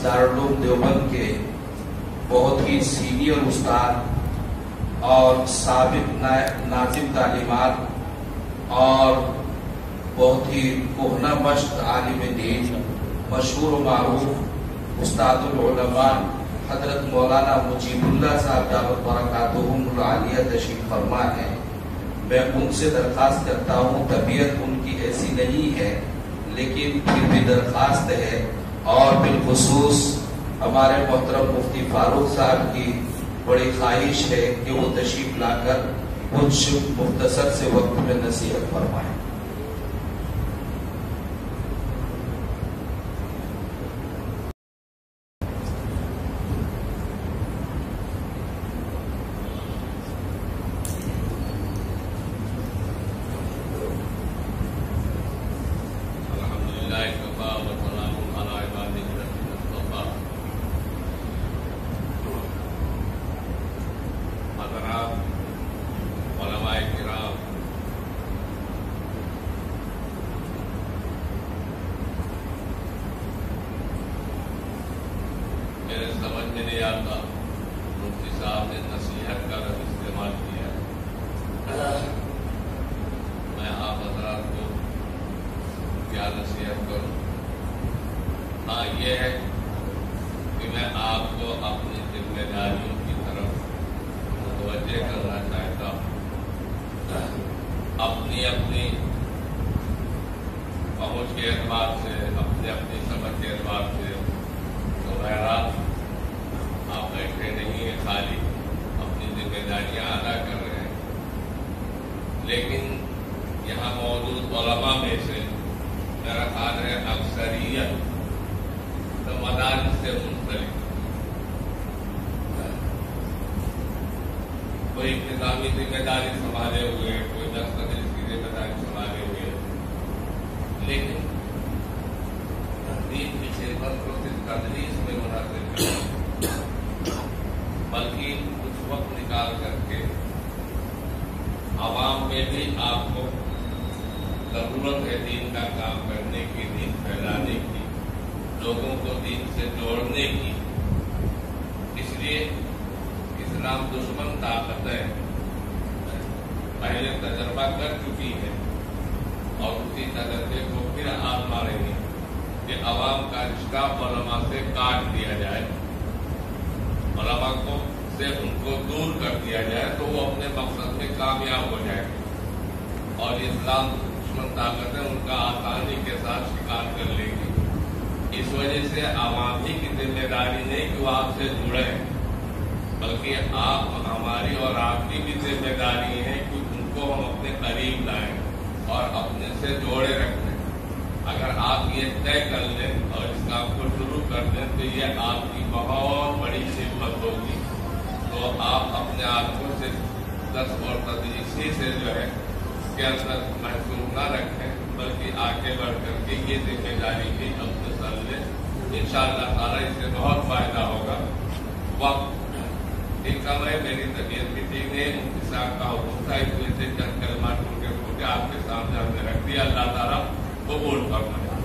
दारुल देवबंद के बहुत ही सीनियर उस्ताद और साबिक नाजिम तालीमात और बहुत ही कोहना मश्क आलिम दीन मशहूर मारूफ उस्तादुल उलमा हजरत मौलाना मुजीबुल्लाह साहब दामत बरकातुहुमुल आलिया तशरीफ फरमा है। मैं उनसे दरख्वास्त करता हूँ, तबीयत उनकी ऐसी नहीं है लेकिन फिर भी दरख्वास्त है और बिलखुसूस हमारे मोहतरम मुफ्ती फारूक साहब की बड़ी ख्वाहिश है कि वो तशरीफ लाकर कुछ मुख्तसर से वक्त में नसीहत फरमाएं। मेरे समझ में नहीं आता, मुफ्ती साहब ने नसीहत का लफ्ज़ इस्तेमाल किया। मैं आप हज़रात को क्या नसीहत करूं? हाँ, ये है कि मैं आपको अपनी जिम्मेदारियों की तरफ मुतवज्जे करना चाहता हूं। अपनी अपनी पहुंच के एतबार से, अपनी अपनी समझ के एतबार से तो बहरहाल आप बैठे नहीं हैं, खाली अपनी जिम्मेदारियां अदा कर रहे हैं। लेकिन यहाँ मौजूद उलमा में से मेरा ख्याल है अक्सरियत तो मदारिस से मुंसलिक, कोई इंतजामी जिम्मेदारी संभाले हुए, कोई दस तदरीस की जिम्मेदारी संभाले हुए, लेकिन दीन की खिदमत को सिर्फ तदरीस में मुनासिब नहीं, बल्कि कुछ वक्त निकाल करके आवाम में भी आपको जरूरत है दीन का काम करने की, दीन फैलाने की, लोगों को दीन से जोड़ने की। इसलिए इस्लाम दुश्मन ताकतें पहले तजर्बा कर चुकी है और उसी तजर्बे को फिर आजमा रही है कि अवाम का रिश्ता उलमा से काट दिया जाए, उलमा को से उनको दूर कर दिया जाए तो वो अपने मकसद में कामयाब हो जाएंगे और इस्लाम दुश्मन ताकतें उनका आसानी के साथ शिकार कर लेगी। इस वजह से आवाम ही की जिम्मेदारी नहीं कि वो आपसे जुड़े, बल्कि आप हमारी और आपकी भी जिम्मेदारी है कि उनको हम अपने करीब लाएं और अपने से जोड़े रखें। अगर आप ये तय कर लें और इस काम को शुरू कर दें तो ये आपकी बहुत बड़ी हिम्मत होगी। तो आप अपने आप को सिर्फ 10 और तदरीसी से जो है इसके अंदर महसूस न रखें, बल्कि आगे बढ़ करके ये जिम्मेदारी भी अपने सर लें। इंशाअल्लाह ताला इससे बहुत फायदा होगा। वक्त एक कम है, मेरी तबीयत भी ठीक नहीं, मुफ्ती साहब का हुक्म था, इस वजह से चंद कलमा टूट के आपके सामने हमने रख दिया। अल्लाह ताला कबूल फरमाए।